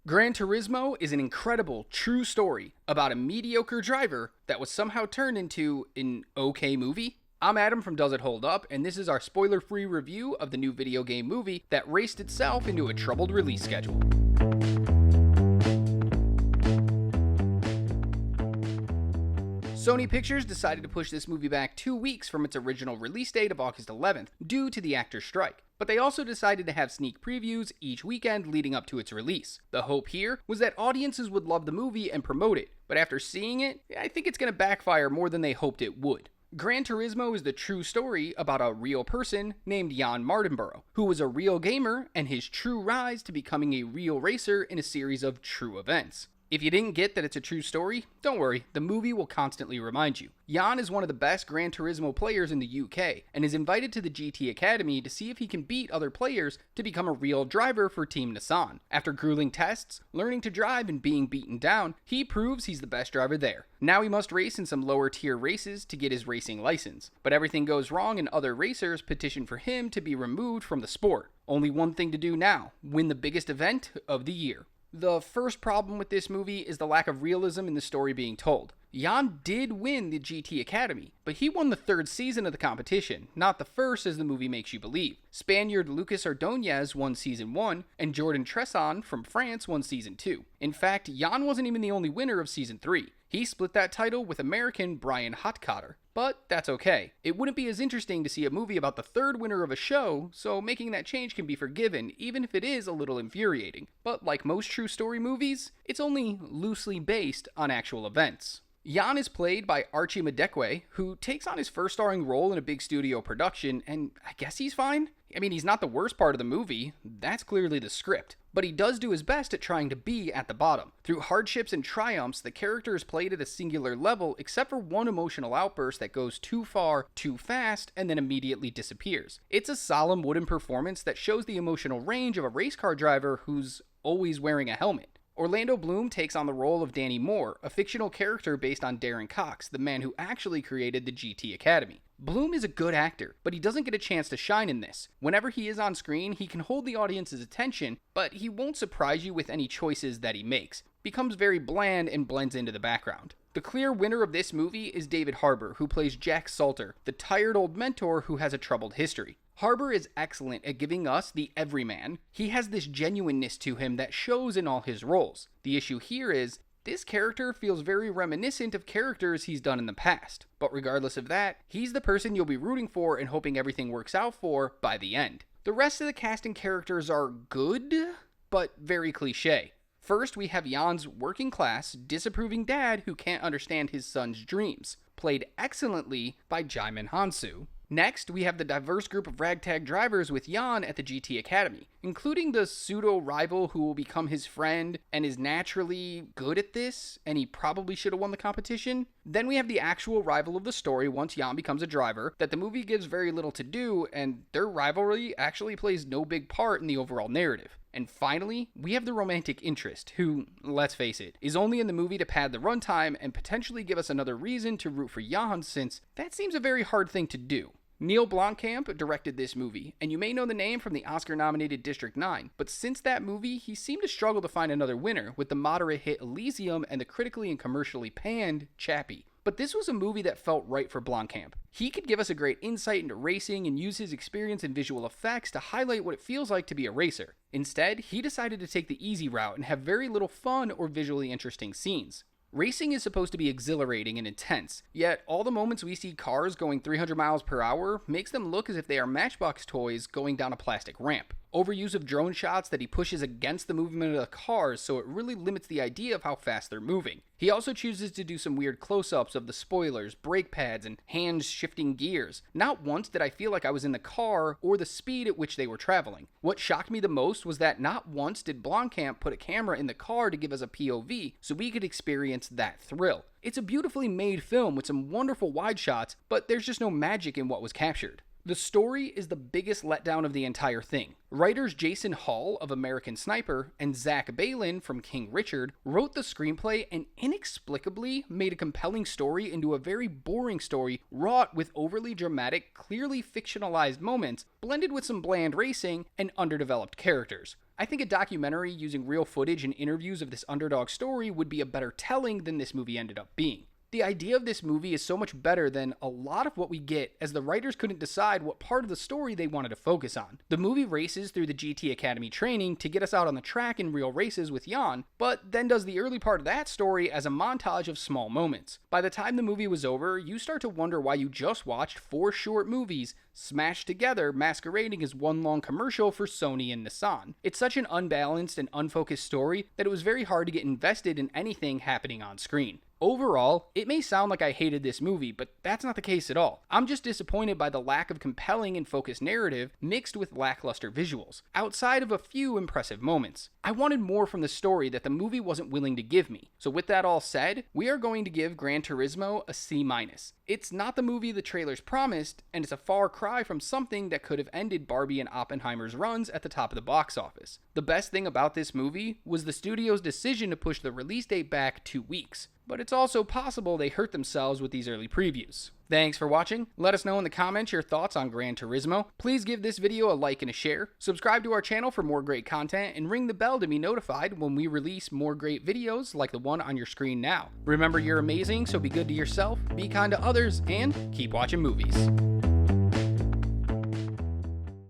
Gran Turismo is an incredible, true story about a mediocre driver that was somehow turned into an okay movie. I'm Adam from Does It Hold Up, and this is our spoiler-free review of the new video game movie that raced itself into a troubled release schedule. Sony Pictures decided to push this movie back 2 weeks from its original release date of August 11th due to the actors' strike. But they also decided to have sneak previews each weekend leading up to its release. The hope here was that audiences would love the movie and promote it, but after seeing it, I think it's going to backfire more than they hoped it would. Gran Turismo is the true story about a real person named Jan Mardenborough, who was a real gamer and his true rise to becoming a real racer in a series of true events. If you didn't get that it's a true story, don't worry, the movie will constantly remind you. Jan is one of the best Gran Turismo players in the UK, and is invited to the GT Academy to see if he can beat other players to become a real driver for Team Nissan. After grueling tests, learning to drive and being beaten down, he proves he's the best driver there. Now he must race in some lower tier races to get his racing license, but everything goes wrong and other racers petition for him to be removed from the sport. Only one thing to do now, win the biggest event of the year. The first problem with this movie is the lack of realism in the story being told. Jan did win the GT Academy, but he won the third season of the competition, not the first as the movie makes you believe. Spaniard Lucas Ordóñez won Season 1, and Jordan Tresson from France won Season 2. In fact, Jan wasn't even the only winner of Season 3. He split that title with American Brian Hotcotter. But that's okay. It wouldn't be as interesting to see a movie about the third winner of a show, so making that change can be forgiven, even if it is a little infuriating. But like most true story movies, it's only loosely based on actual events. Jan is played by Archie Madekwe, who takes on his first starring role in a big studio production, and I guess he's fine? I mean, he's not the worst part of the movie, that's clearly the script. But he does do his best at trying to be at the bottom. Through hardships and triumphs, the character is played at a singular level, except for one emotional outburst that goes too far, too fast, and then immediately disappears. It's a solemn wooden performance that shows the emotional range of a race car driver who's always wearing a helmet. Orlando Bloom takes on the role of Danny Moore, a fictional character based on Darren Cox, the man who actually created the GT Academy. Bloom is a good actor, but he doesn't get a chance to shine in this. Whenever he is on screen, he can hold the audience's attention, but he won't surprise you with any choices that he makes. Becomes very bland and blends into the background. The clear winner of this movie is David Harbour, who plays Jack Salter, the tired old mentor who has a troubled history. Harbour is excellent at giving us the everyman. He has this genuineness to him that shows in all his roles. The issue here is, this character feels very reminiscent of characters he's done in the past. But regardless of that, he's the person you'll be rooting for and hoping everything works out for by the end. The rest of the cast and characters are good, but very cliche. First, we have Jan's working class, disapproving dad who can't understand his son's dreams, played excellently by Jaimin Hansu. Next, we have the diverse group of ragtag drivers with Jan at the GT Academy, including the pseudo-rival who will become his friend and is naturally good at this, and he probably should have won the competition. Then we have the actual rival of the story once Jan becomes a driver, that the movie gives very little to do, and their rivalry actually plays no big part in the overall narrative. And finally, we have the romantic interest, who, let's face it, is only in the movie to pad the runtime and potentially give us another reason to root for Jan, since that seems a very hard thing to do. Neil Blomkamp directed this movie, and you may know the name from the Oscar-nominated District 9, but since that movie, he seemed to struggle to find another winner with the moderate hit Elysium and the critically and commercially panned Chappie. But this was a movie that felt right for Blomkamp. He could give us a great insight into racing and use his experience in visual effects to highlight what it feels like to be a racer. Instead, he decided to take the easy route and have very little fun or visually interesting scenes. Racing is supposed to be exhilarating and intense, yet all the moments we see cars going 300 miles per hour makes them look as if they are Matchbox toys going down a plastic ramp. Overuse of drone shots that he pushes against the movement of the cars, so it really limits the idea of how fast they're moving. He also chooses to do some weird close-ups of the spoilers, brake pads, and hands shifting gears. Not once did I feel like I was in the car or the speed at which they were traveling. What shocked me the most was that not once did Blomkamp put a camera in the car to give us a POV so we could experience that thrill. It's a beautifully made film with some wonderful wide shots, but there's just no magic in what was captured. The story is the biggest letdown of the entire thing. Writers Jason Hall of American Sniper and Zach Balin from King Richard wrote the screenplay and inexplicably made a compelling story into a very boring story wrought with overly dramatic, clearly fictionalized moments blended with some bland racing and underdeveloped characters. I think a documentary using real footage and interviews of this underdog story would be a better telling than this movie ended up being. The idea of this movie is so much better than a lot of what we get, as the writers couldn't decide what part of the story they wanted to focus on. The movie races through the GT Academy training to get us out on the track in real races with Jan, but then does the early part of that story as a montage of small moments. By the time the movie was over, you start to wonder why you just watched 4 short movies smashed together, masquerading as one long commercial for Sony and Nissan. It's such an unbalanced and unfocused story that it was very hard to get invested in anything happening on screen. Overall, it may sound like I hated this movie, but that's not the case at all. I'm just disappointed by the lack of compelling and focused narrative mixed with lackluster visuals, outside of a few impressive moments. I wanted more from the story that the movie wasn't willing to give me. So with that all said, we are going to give Gran Turismo a C-. It's not the movie the trailers promised, and it's a far cry from something that could have ended Barbie and Oppenheimer's runs at the top of the box office. The best thing about this movie was the studio's decision to push the release date back 2 weeks. But it's also possible they hurt themselves with these early previews. Thanks for watching. Let us know in the comments your thoughts on Gran Turismo. Please give this video a like and a share. Subscribe to our channel for more great content and ring the bell to be notified when we release more great videos like the one on your screen now. Remember, you're amazing, so be good to yourself, be kind to others, and keep watching movies.